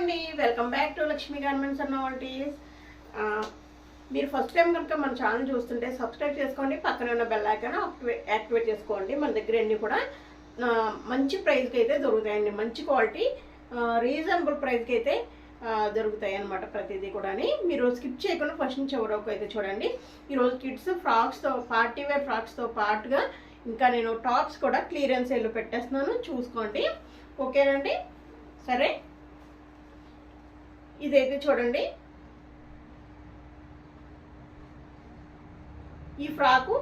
అండి, welcome back to Lakshmi garments and novelties. మీరు first time కనుక మన ఛానల్ చూస్తుంటే సబ్స్క్రైబ్ చేసుకోండి, పక్కనే ఉన్న బెల్ ఐకాన్ యాక్టివేట్ చేసుకోండి. మన దగ్గర అన్ని కూడా మంచి ప్రైస్కి అయితే దొరుకుతాయండి. మంచి క్వాలిటీ రీజనబుల్ ప్రైస్కి అయితే దొరుకుతాయి అన్నమాట. ప్రతిదీ కూడా మీరు స్కిప్ చేయకుండా ఫస్ట్ నుంచి ఎవరోకు అయితే చూడండి. ఈరోజు కిడ్స్ ఫ్రాక్స్తో, పార్టీ వేర్ ఫ్రాక్స్తో పాటుగా ఇంకా నేను టాప్స్ కూడా క్లియరెన్స్ సేల్లో పెట్టేస్తున్నాను, చూసుకోండి. ఓకేనండి, సరే. ఇదైతే చూడండి, ఈ ఫ్రాకు.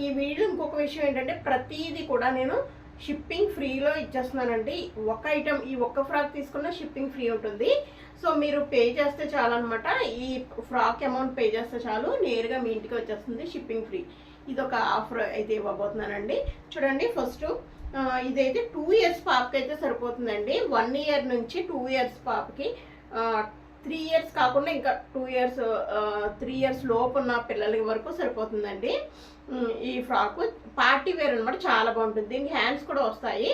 ఈ వీడియో ఇంకొక విషయం ఏంటంటే, ప్రతిదీ కూడా నేను షిప్పింగ్ ఫ్రీలో ఇచ్చేస్తున్నానండి. ఒక ఐటమ్, ఈ ఒక్క ఫ్రాక్ తీసుకున్న షిప్పింగ్ ఫ్రీ ఉంటుంది. సో మీరు పే చేస్తే చాలు అనమాట. ఈ ఫ్రాక్ అమౌంట్ పే చేస్తే చాలు, నేరుగా మీ ఇంటికి వచ్చేస్తుంది, షిప్పింగ్ ఫ్రీ. ఇది ఒక ఆఫర్ అయితే ఇవ్వబోతున్నానండి. చూడండి, ఫస్ట్ ఇదైతే 2 ఇయర్స్ పాపకి అయితే సరిపోతుందండి. 1 ఇయర్ నుంచి 2 ఇయర్స్ పాపకి, 3 ఇయర్స్ కాకుండా ఇంకా 2 ఇయర్స్ 3 ఇయర్స్ లోపు ఉన్న పిల్లల వరకు సరిపోతుందండి. ఈ ఫ్రాక్ పార్టీ వేర్ అనమాట, చాలా బాగుంటుంది. దీనికి హ్యాండ్స్ కూడా వస్తాయి.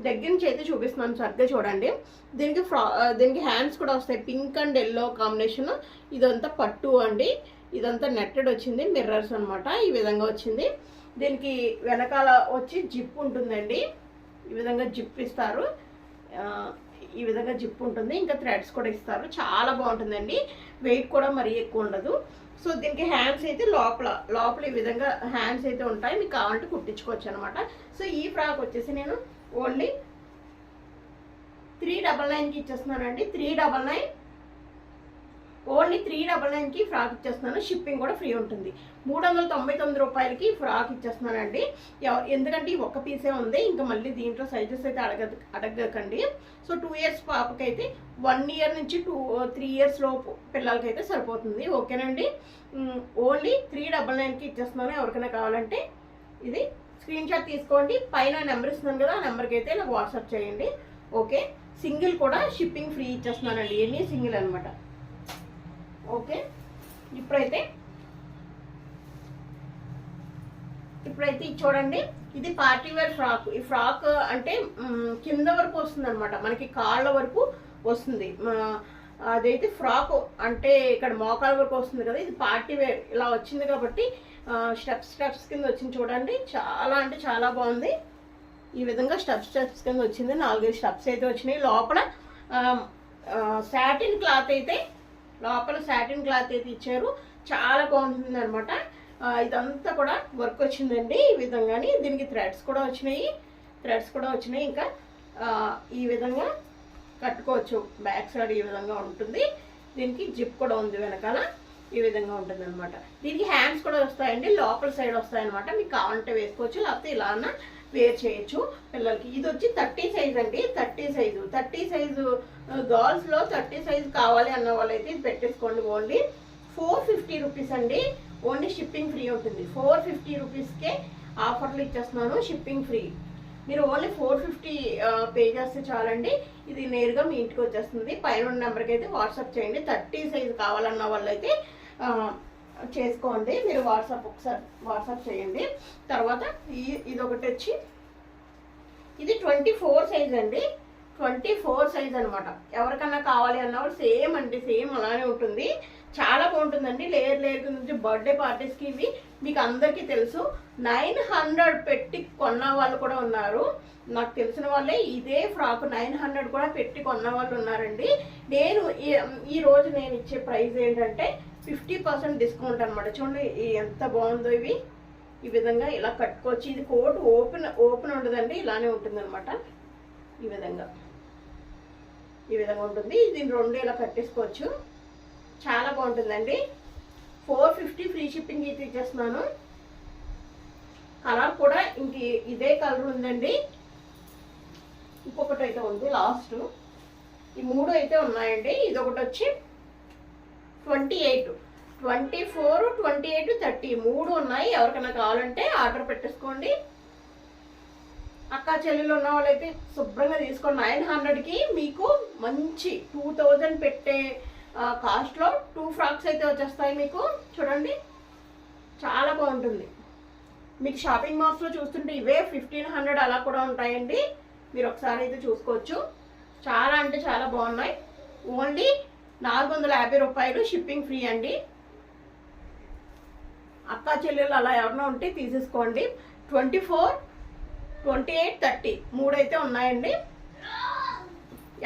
దగ్గర నుంచి అయితే చూపిస్తున్నాను, సరిగ్గా చూడండి. దీనికి హ్యాండ్స్ కూడా వస్తాయి. Pink and yellow combination. ఇదంతా పట్టు అండి, ఇదంతా నెట్టెడ్ వచ్చింది, మిర్రర్స్ అనమాట. ఈ విధంగా వచ్చింది. దీనికి వెనకాల వచ్చి జిప్ ఉంటుందండి. ఈ విధంగా జిప్ ఇస్తారు, ఈ విధంగా జిప్ ఉంటుంది. ఇంకా థ్రెడ్స్ కూడా ఇస్తారు. చాలా బాగుంటుందండి. వెయిట్ కూడా మరీ ఎక్కువ ఉండదు. సో దీనికి హ్యాండ్స్ అయితే లోపల ఈ విధంగా హ్యాండ్స్ అయితే ఉంటాయి. మీకు కావాలంటే కుట్టించుకోవచ్చు అనమాట. సో ఈ ఫ్రాక్ వచ్చేసి నేను ఓన్లీ 399కి ఇచ్చేస్తున్నానండి. 399, ఓన్లీ 399కి ఫ్రాక్ ఇచ్చేస్తున్నాను. షిప్పింగ్ కూడా ఫ్రీ ఉంటుంది. 399 రూపాయలకి ఫ్రాక్ ఇచ్చేస్తున్నానండి. ఎందుకంటే ఈ ఒక్క పీసే ఉంది, ఇంకా మళ్ళీ దీంట్లో సైజెస్ అయితే అడగకండి. సో 2 ఇయర్స్ పాపకైతే, 1 ఇయర్ నుంచి 3 ఇయర్స్ లోపు పిల్లలకైతే సరిపోతుంది. ఓకేనండి, ఓన్లీ 399కి ఇచ్చేస్తున్నాను. ఎవరికైనా కావాలంటే ఇది స్క్రీన్ షాట్ తీసుకోండి. పైన నెంబర్ ఇస్తున్నాను కదా, ఆ నెంబర్కి అయితే నాకు వాట్సాప్ చేయండి. ఓకే, సింగిల్ కూడా షిప్పింగ్ ఫ్రీ ఇచ్చేస్తున్నానండి. ఎన్ని సింగిల్ అనమాట. ఓకే, ఇప్పుడైతే చూడండి, ఇది పార్టీ వేర్ ఫ్రాక్. ఈ ఫ్రాక్ అంటే కింద వరకు వస్తుంది అనమాట, మనకి కాళ్ళ వరకు వస్తుంది. అదైతే ఫ్రాక్ అంటే ఇక్కడ మోకాల వరకు వస్తుంది కదా. ఇది పార్టీ వేర్ ఇలా వచ్చింది కాబట్టి స్టెప్స్ కింద వచ్చింది. చూడండి, చాలా అంటే చాలా బాగుంది. ఈ విధంగా స్టెప్స్ కింద వచ్చింది. 4-5 స్టెప్స్ అయితే వచ్చినాయి. లోపల సాటిన్ క్లాత్ అయితే ఇచ్చారు. చాలా బాగుంటుంది అనమాట. ఇదంతా కూడా వర్క్ వచ్చిందండి ఈ విధంగాని. దీనికి థ్రెడ్స్ కూడా వచ్చినాయి. ఇంకా ఈ విధంగా కట్టుకోవచ్చు. బ్యాక్ సైడ్ ఈ విధంగా ఉంటుంది. దీనికి జిప్ కూడా ఉంది వెనకాల, ఈ విధంగా ఉంటుంది అనమాట. దీనికి హ్యాండ్స్ కూడా వస్తాయండి, లోపల సైడ్ వస్తాయన్నమాట. మీకు కావాలంటే వేసుకోవచ్చు, లేకపోతే ఇలా అన్న వేర్ చేయొచ్చు పిల్లలకి. ఇది వచ్చి 30 సైజ్ అండి. 30 సైజు గర్ల్స్లో 30 సైజు కావాలి అన్న వాళ్ళైతే ఇది పెట్టేసుకోండి. ఓన్లీ 450 రూపీస్ అండి. ఓన్లీ షిప్పింగ్ ఫ్రీ ఉంటుంది. 450 రూపీస్కే ఆఫర్లు ఇచ్చేస్తున్నాను, షిప్పింగ్ ఫ్రీ. మీరు ఓన్లీ 450 పే చేస్తే చాలండి. ఇది నేరుగా మీ ఇంటికి వచ్చేస్తుంది. పైన నెంబర్కి అయితే వాట్సాప్ చేయండి. 30 సైజు కావాలన్న వాళ్ళైతే చేసుకోండి. మీరు ఒకసారి వాట్సాప్ చేయండి. తర్వాత ఇది ఒకటి వచ్చి, ఇది 24 సైజ్ అండి. 24 సైజ్ అనమాట. ఎవరికన్నా కావాలి అన్నవాళ్ళు సేమ్ అండి, సేమ్ అలానే ఉంటుంది. చాలా బాగుంటుందండి. లేయర్ నుంచి బర్త్డే పార్టీస్కి ఇవి మీకు అందరికీ తెలుసు. 900 పెట్టి కొన్న వాళ్ళు కూడా ఉన్నారు. నాకు తెలిసిన వాళ్ళే ఇదే ఫ్రాక్ 900 కూడా పెట్టి కొన్న వాళ్ళు ఉన్నారండి. ఈరోజు నేను ఇచ్చే ప్రైస్ ఏంటంటే 50% డిస్కౌంట్ అనమాట. చూడండి ఎంత బాగుందో. ఇవి ఈ విధంగా ఇలా కట్టుకోవచ్చు. ఇది కోట్ ఓపెన్ ఉండదండి, ఇలానే ఉంటుంది అనమాట. ఈ విధంగా ఉంటుంది. దీన్ని 2 ఇలా కట్టేసుకోవచ్చు. చాలా బాగుంటుందండి. 450 ఫ్రీ షిప్పింగ్ అయితే ఇచ్చేస్తున్నాను. కలర్ కూడా ఇంక ఇదే కలర్ ఉందండి. ఇంకొకటి అయితే ఉంది లాస్ట్. ఈ 3 అయితే ఉన్నాయండి. ఇది ఒకటి వచ్చి 28, 24, 28, 30 3 ఉన్నాయి. ఎవరికైనా కావాలంటే ఆర్డర్ పెట్టేసుకోండి. అక్క చెల్లెలు ఉన్న వాళ్ళైతే శుభ్రంగా తీసుకోండి. 900కి మీకు మంచి 2000 పెట్టే కాస్ట్లో 2 ఫ్రాక్స్ అయితే వచ్చేస్తాయి మీకు. చూడండి, చాలా బాగుంటుంది. మీకు షాపింగ్ మాల్స్లో చూస్తుంటే ఇవే 1500 అలా కూడా ఉంటాయండి. మీరు ఒకసారి అయితే చూసుకోవచ్చు. చాలా అంటే చాలా బాగున్నాయి. ఓన్లీ 450 రూపాయలు, షిప్పింగ్ ఫ్రీ అండి. అక్కా చెల్లెలు అలా ఎవరైనా ఉంటే తీసేసుకోండి. 24, 28, 30 3 అయితే ఉన్నాయండి.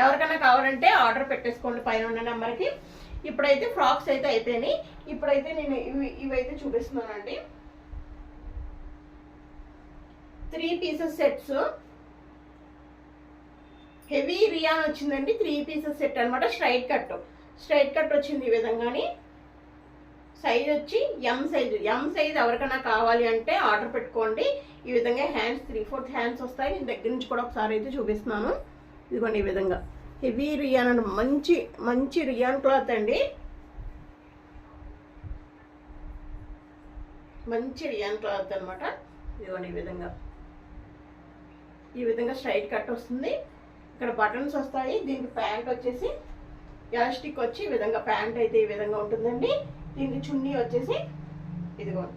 ఎవరికైనా కావాలంటే ఆర్డర్ పెట్టేసుకోండి పైన ఉన్న నెంబర్కి. ఇప్పుడైతే ఫ్రాక్స్ అయితే అయిపోయినాయి. ఇప్పుడైతే నేను ఇవైతే చూపిస్తున్నానండి. 3 పీసెస్ సెట్స్, హెవీ రియాన్ వచ్చిందండి. 3 పీసెస్ సెట్ అనమాట. స్ట్రైట్ కట్ వచ్చింది ఈ విధంగాని. సైజ్ వచ్చి ఎం సైజ్ ఎవరికైనా కావాలి అంటే ఆర్డర్ పెట్టుకోండి. ఈ విధంగా హ్యాండ్స్ 3/4 హ్యాండ్స్ వస్తాయి. నేను దగ్గర నుంచి కూడా ఒకసారి అయితే చూపిస్తున్నాను. ఇదిగోండి ఈ విధంగా హెవీ రియాన్ అండి. మంచి రియాన్ క్లాత్ అండి. మంచి రియాన్ క్లాత్ అనమాట. ఇదిగోండి ఈ విధంగా స్ట్రైట్ కట్ వస్తుంది. ఇక్కడ బటన్స్ వస్తాయి. దీనికి ప్యాంట్ వచ్చేసి ఎలాస్టిక్ వచ్చి ఈ విధంగా ప్యాంట్ అయితే ఈ విధంగా ఉంటుందండి. దీనికి చున్నీ వచ్చేసి ఇదిగోండి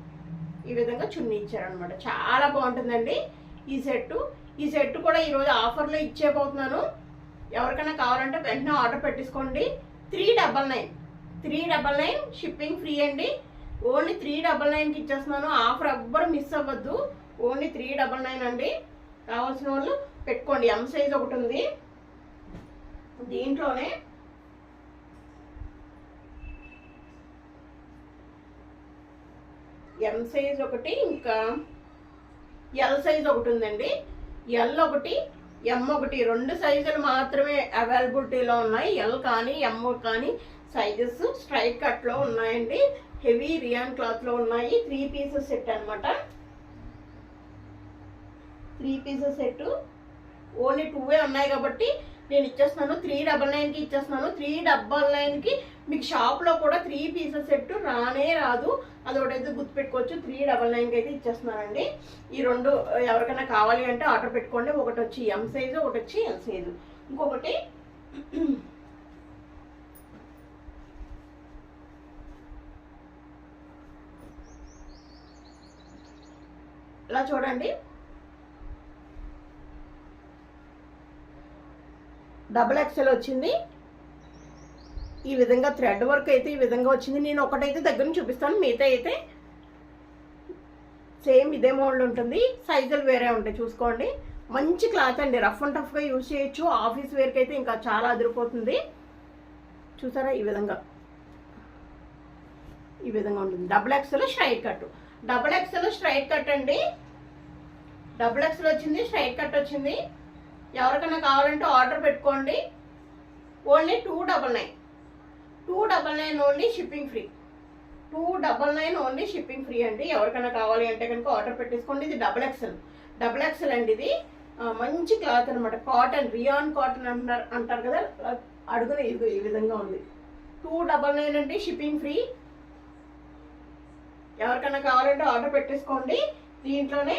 ఈ విధంగా చున్నీ ఇచ్చారనమాట. చాలా బాగుంటుందండి ఈ సెట్ కూడా ఈరోజు ఆఫర్లో ఇచ్చేపోతున్నాను. ఎవరికైనా కావాలంటే వెంటనే ఆర్డర్ పెట్టేసుకోండి. 399 షిప్పింగ్ ఫ్రీ అండి. ఓన్లీ 399కి ఇచ్చేస్తున్నాను. ఆఫర్ ఎవ్వరు మిస్ అవ్వద్దు. ఓన్లీ 399 అండి. కావాల్సిన వాళ్ళు పెట్టుకోండి. ఎం సైజ్ ఒకటి ఉంది దీంట్లోనే. ఎం సైజ్ ఒకటి, ఇంకా ఎల్ సైజ్ ఒకటి ఉందండి. ఎల్ ఒకటి, ఎం ఒకటి, 2 సైజులు మాత్రమే అవైలబిలిటీలో ఉన్నాయి. ఎల్ కానీ ఎం కానీ సైజెస్ స్ట్రైట్ కట్లో ఉన్నాయండి. హెవీ రియాన్ క్లాత్లో ఉన్నాయి. 3 పీసెస్ సెట్ అనమాట. 3 పీసెస్ సెట్ ఓన్లీ 2 ఉన్నాయి కాబట్టి నేను ఇచ్చేస్తున్నాను. 399కి ఇచ్చేస్తున్నాను. 399కి మీకు షాప్లో కూడా 3 పీసెస్ సెట్ రానే రాదు. అది ఒకటైతే గుర్తుపెట్టుకోవచ్చు. 399కి అయితే ఇచ్చేస్తున్నానండి. ఈ 2 ఎవరికైనా కావాలి అంటే ఆర్డర్ పెట్టుకోండి. ఒకటి వచ్చి ఎం సైజు, ఒకటి వచ్చి ఎల్ సైజు. ఇంకొకటి ఇలా చూడండి. XXL వచ్చింది. ఈ విధంగా థ్రెడ్ వర్క్ అయితే ఈ విధంగా వచ్చింది. నేను ఒకటైతే దగ్గర నుంచి చూపిస్తాను. మిగతా అయితే సేమ్ ఇదే మోడల్ ఉంటుంది. సైజులు వేరే ఉంటాయి చూసుకోండి. మంచి క్లాత్ అండి. రఫ్ అండ్ టఫ్గా యూజ్ చేయొచ్చు. ఆఫీస్ వేర్కి అయితే ఇంకా చాలా అదిరిపోతుంది. చూసారా ఈ విధంగా ఉంటుంది. XXL straight cut. XXL straight cut అండి. XXL వచ్చింది, స్ట్రైట్ కట్ వచ్చింది. ఎవరికైనా కావాలంటే ఆర్డర్ పెట్టుకోండి. Only 299 only shipping free. 299 only shipping free అండి. ఎవరికైనా కావాలి అంటే కనుక ఆర్డర్ పెట్టేసుకోండి. ఇది XXL అండి. ఇది మంచి క్లాత్ అనమాట. కాటన్, రియాన్ కాటన్ అంటారు కదా, అడుగున ఇది ఈ విధంగా ఉంది. 299 అండి, షిప్పింగ్ ఫ్రీ. ఎవరికైనా కావాలంటే ఆర్డర్ పెట్టేసుకోండి. దీంట్లోనే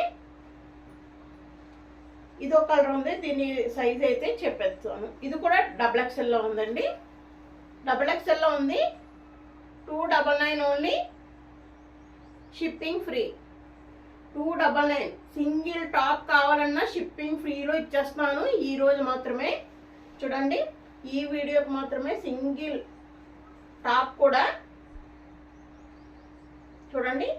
ఇది ఒక కలర్ ఉంది. దీని సైజ్ అయితే చెప్పేస్తాను. ఇది కూడా XXLలో ఉందండి. XXLలో ఉంది. 299 only shipping free. 299 single top కావాలన్నా షిప్పింగ్ ఫ్రీలో ఇచ్చేస్తున్నాను. ఈ రోజు మాత్రమే చూడండి. ఈ వీడియోకి మాత్రమే సింగిల్ టాప్ కూడా చూడండి.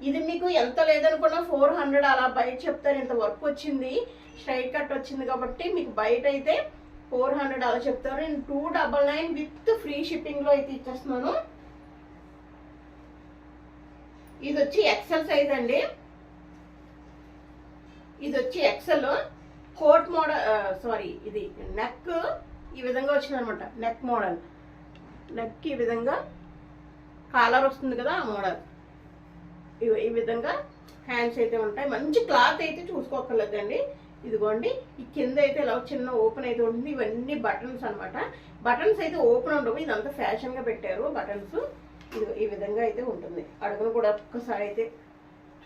ఇది మీకు ఎంత లేదనుకున్నా 400 అలా బయట చెప్తారు. ఇంత వర్క్ వచ్చింది, స్ట్రైట్ కట్ వచ్చింది కాబట్టి మీకు బయట అయితే 400 అలా చెప్తారు. నేను 299 విత్ ఫ్రీ షిప్పింగ్లో అయితే ఇచ్చేస్తున్నాను. ఇది వచ్చి XL సైజ్ అండి. ఇది వచ్చి XL కోట్ మోడల్, ఇది నెక్ ఈ విధంగా వచ్చింది అనమాట. నెక్ మోడల్, నెక్ ఈ విధంగా కాలర్ వస్తుంది కదా, ఆ మోడల్. ఈ విధంగా హ్యాండ్స్ అయితే ఉంటాయి. మంచి క్లాత్ అయితే చూసుకోకర్లేదండి. ఇదిగోండి ఈ కింద అయితే ఇలా చిన్న ఓపెన్ అయితే ఉంటుంది. ఇవన్నీ బటన్స్ అనమాట. బటన్స్ అయితే ఓపెన్ ఉండవు. ఇదంతా ఫ్యాషన్గా పెట్టారు బటన్స్. ఇది ఈ విధంగా అయితే ఉంటుంది. అడుగును కూడా ఒక్కసారి అయితే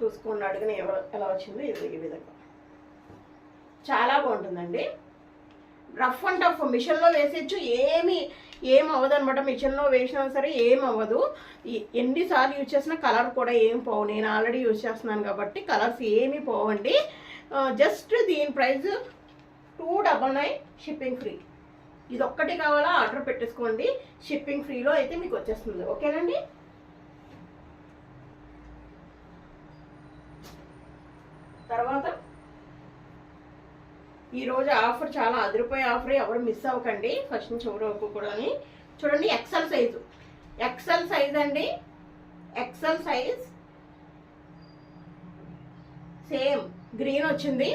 చూసుకోండి. అడుగున ఎలా వచ్చిందో ఇది ఈ విధంగా చాలా బాగుంటుందండి. రఫ్ అండ్ టఫ్ మిషన్లో వేసేయచ్చు. ఏం అవ్వదు అనమాట. మిషన్లో వేసినా సరే ఏం అవ్వదు. ఎన్నిసార్లు యూజ్ చేసినా కలర్ కూడా ఏం పోవు. నేను ఆల్రెడీ యూజ్ చేస్తున్నాను కాబట్టి కలర్స్ ఏమీ పోవండి. జస్ట్ దీని ప్రైస్ 299 షిప్పింగ్ ఫ్రీ. ఇది ఒక్కటి కావాలా ఆర్డర్ పెట్టేసుకోండి, షిప్పింగ్ ఫ్రీలో అయితే మీకు వచ్చేస్తుంది. ఓకేనండి. తర్వాత ఈరోజు ఆఫర్ చాలా అదిరిపోయే ఆఫర్, ఎవరు మిస్ అవ్వకండి ఫస్ట్ నుంచి ఎవరు వరకు కూడా. చూడండి ఎక్సెల్ సైజ్ అండి, ఎక్సెల్ సైజ్ సేమ్ గ్రీన్ వచ్చింది.